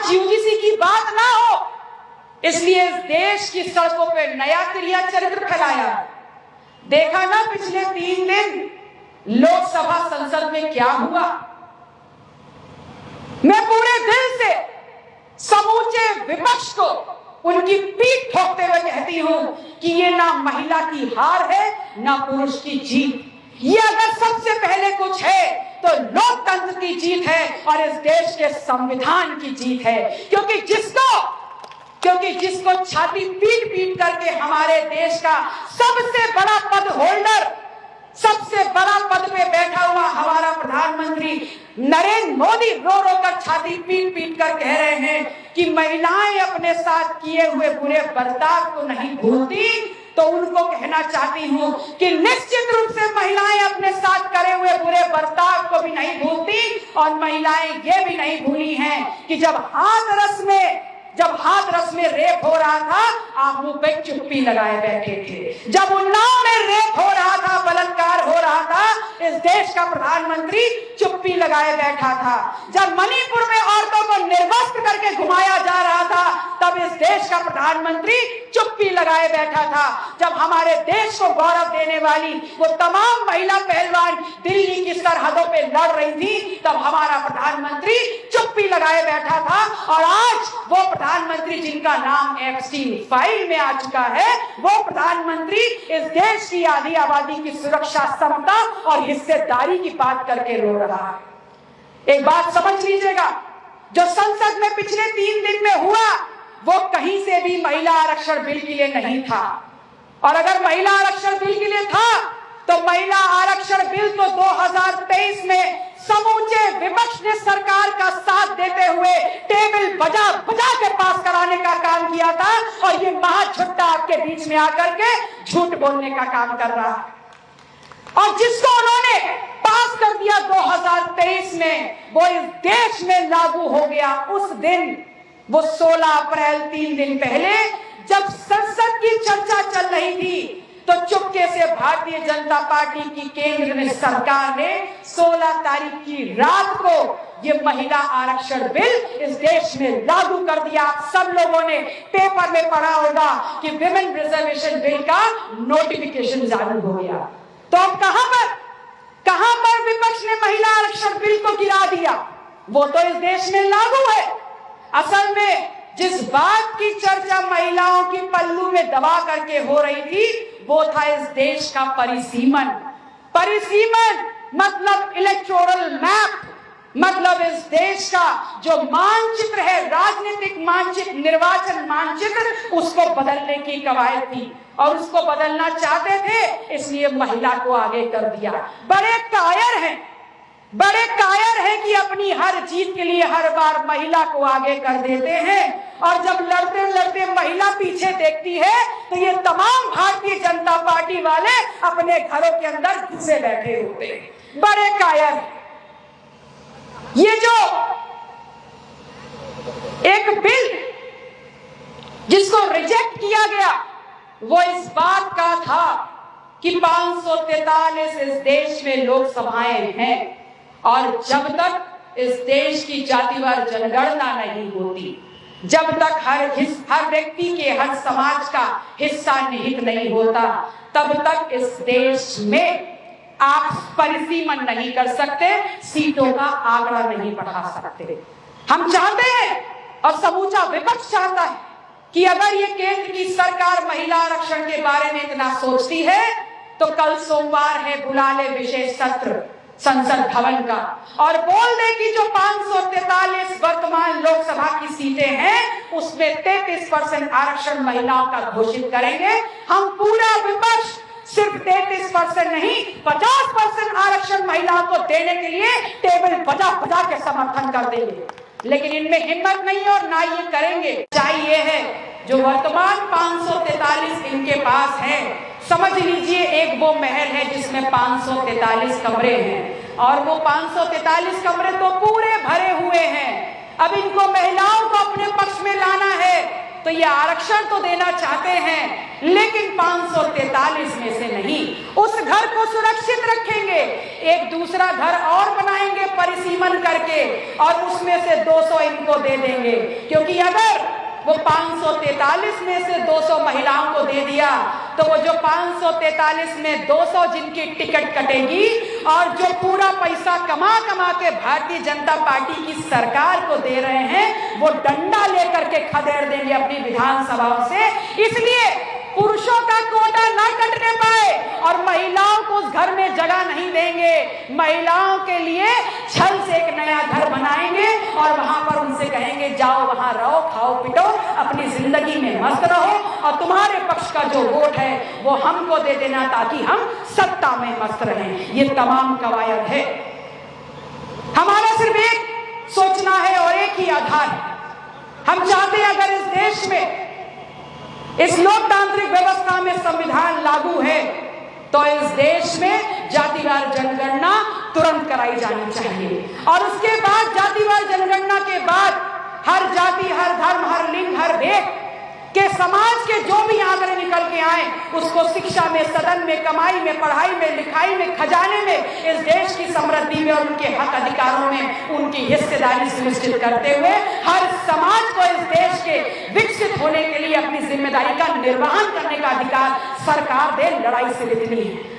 आज यूजीसी की बात ना हो, इसलिए इस देश की सड़कों पे नया क्रिया चरित्र फैलाया। देखा ना पिछले 3 दिन लोकसभा संसद में क्या हुआ। मैं पूरे दिल से समूचे विपक्ष को उनकी पीठ ठोकते हुए कहती हूं कि ये ना महिला की हार है ना पुरुष की जीत। ये अगर सबसे पहले कुछ है तो लोकतंत्र की जीत है और इस देश के संविधान की जीत है। क्योंकि जिसको छाती पीट पीट करके हमारे देश का सबसे बड़ा पद होल्डर, सबसे बड़ा पद पे बैठा हुआ हमारा प्रधानमंत्री नरेंद्र मोदी रो रो कर छाती पीट पीट कर कह रहे हैं कि महिलाएं अपने साथ किए हुए बुरे बर्ताव को नहीं भूलती, तो उनको कहना चाहती हूं कि निश्चित रूप से महिलाएं अपने साथ करे हुए बुरे बर्ताव को भी नहीं भूलती। और महिलाएं ये भी नहीं भूली हैं कि जब हाथरस में रेप हो रहा था, आप मुंह पे चुप्पी लगाए बैठे थे। जब उन्नाव में रेप हो रहा था, बलात्कार हो रहा था, इस देश का प्रधानमंत्री चुप्पी लगाए बैठा था। जब मणिपुर में औरतों को निर्वस्त्र करके घुमाया जा रहा था, तब इस देश का प्रधानमंत्री चुप्पी लगाए बैठा था। जब हमारे देश को गौरव देने वाली वो तमाम महिला पहलवान दिल्ली की सरहदों पे लड़ रही थी, तब हमारा प्रधानमंत्री चुप्पी लगाए बैठा था। और आज वो प्रधानमंत्री जिनका नाम एप्स्टीन फाइल में आ चुका है, वो प्रधानमंत्री इस देश की आधी आबादी की सुरक्षा, समता और हिस्सेदारी की बात करके रो रहा है। एक बात समझ लीजिएगा, जो संसद में पिछले 3 दिन में हुआ वो कहीं से भी महिला आरक्षण बिल के लिए नहीं था। और अगर महिला आरक्षण बिल के लिए था तो महिला आरक्षण बिल तो 2023 में समूचे विपक्ष ने सरकार का साथ देते हुए टेबल बजा बजा के पास कराने का काम किया था। और ये महाछुट्टा आपके बीच में आकर के झूठ बोलने का काम कर रहा है। और जिसको उन्होंने पास कर दिया 2023 में, वो इस देश में लागू हो गया उस दिन, वो 16 अप्रैल 3 दिन पहले जब संसद की चर्चा चल रही थी, तो चुपके से भारतीय जनता पार्टी की केंद्र में सरकार ने 16 तारीख की रात को ये महिला आरक्षण बिल इस देश में लागू कर दिया। आप सब लोगों ने पेपर में पढ़ा होगा कि विमेन रिजर्वेशन बिल का नोटिफिकेशन जारी हो गया। तो अब कहां पर विपक्ष ने महिला आरक्षण बिल को गिरा दिया? वो तो इस देश में लागू है। असल में जिस बात की चर्चा महिलाओं की पल्लू में दबा करके हो रही थी, वो था इस देश का परिसीमन मतलब इलेक्टोरल मैप, मतलब इस देश का जो मानचित्र है, राजनीतिक मानचित्र, निर्वाचन मानचित्र, उसको बदलने की कवायद थी। और उसको बदलना चाहते थे, इसलिए महिला को आगे कर दिया। बड़े कायर हैं कि अपनी हर जीत के लिए हर बार महिला को आगे कर देते हैं। और जब लड़ते लड़ते महिला पीछे देखती है, तो ये तमाम भारतीय जनता पार्टी वाले अपने घरों के अंदर घुसे बैठे होते हैं। बड़े कायर। ये जो एक बिल जिसको रिजेक्ट किया गया, वो इस बात का था कि 543 इस देश में लोकसभाएं हैं, और जब तक इस देश की जातिवार जनगणना नहीं होती, जब तक हर व्यक्ति के, हर समाज का हिस्सा निहित नहीं होता, तब तक इस देश में आप परिसीमन नहीं कर सकते, सीटों का आंकड़ा नहीं बढ़ा सकते। हम चाहते हैं और समूचा विपक्ष चाहता है कि अगर ये केंद्र की सरकार महिला आरक्षण के बारे में इतना सोचती है, तो कल सोमवार है, बुला ले विशेष सत्र संसद भवन का और बोल दे कि जो 543 वर्तमान लोकसभा की सीटें हैं, उसमें 33% आरक्षण महिलाओं का घोषित करेंगे। हम पूरा विपक्ष सिर्फ 33% नहीं, 50% आरक्षण महिलाओं को देने के लिए टेबल बजा बजा के समर्थन कर देंगे। लेकिन इनमें हिम्मत नहीं और ना ये करेंगे। चाहिए है जो वर्तमान 543 इनके पास है, समझ लीजिए एक वो महल है जिसमें 543 कमरे हैं, और वो 543 कमरे तो पूरे भरे हुए हैं। अब इनको महिलाओं को अपने पक्ष में लाना है, तो ये आरक्षण तो देना चाहते हैं, लेकिन 543 में से नहीं। उस घर को सुरक्षित रखेंगे, एक दूसरा घर और बनाएंगे परिसीमन करके, और उसमें से 200 इनको दे देंगे। क्योंकि अगर वो 543 में से 200 महिलाओं को दे दिया, तो वो जो 543 में 200 जिनकी टिकट कटेगी, और जो पूरा पैसा कमा कमा के भारतीय जनता पार्टी की सरकार को दे रहे हैं, वो डंडा लेकर के खदेड़ देंगे अपनी विधानसभाओं से। इसलिए पुरुषों का कोटा ना कटने पाए और महिलाओं को उस घर में जगह नहीं देंगे। महिलाओं के लिए छल से एक नया घर बनाएंगे और वहां पर उनसे कहेंगे जाओ वहां रहो, खाओ पिटो, अपनी जिंदगी में मस्त रहो, और तुम्हारे पक्ष का जो वोट है वो हमको दे देना ताकि हम सत्ता में मस्त रहें। ये तमाम कवायद है। हमारा सिर्फ एक सोचना है और एक ही आधार है। हम चाहते हैं अगर इस देश में, इस लोकतांत्रिक व्यवस्था में संविधान लागू है, तो इस देश में जातिवार जनगणना तुरंत कराई जानी चाहिए। और उसके बाद जातिवार जनगणना के बाद हर जाति, हर धर्म, हर लिंग, हर भेद के समाज के जो भी आंकड़े निकल के आए, उसको शिक्षा में, सदन में, कमाई में, पढ़ाई में, लिखाई में, खजाने में, इस देश की समृद्धि में और उनके हक अधिकारों में उनकी हिस्सेदारी सुनिश्चित करते हुए हर समाज को इस देश के विकसित होने के लिए अपनी जिम्मेदारी का निर्वहन करने का अधिकार सरकार दे। लड़ाई से जितनी है।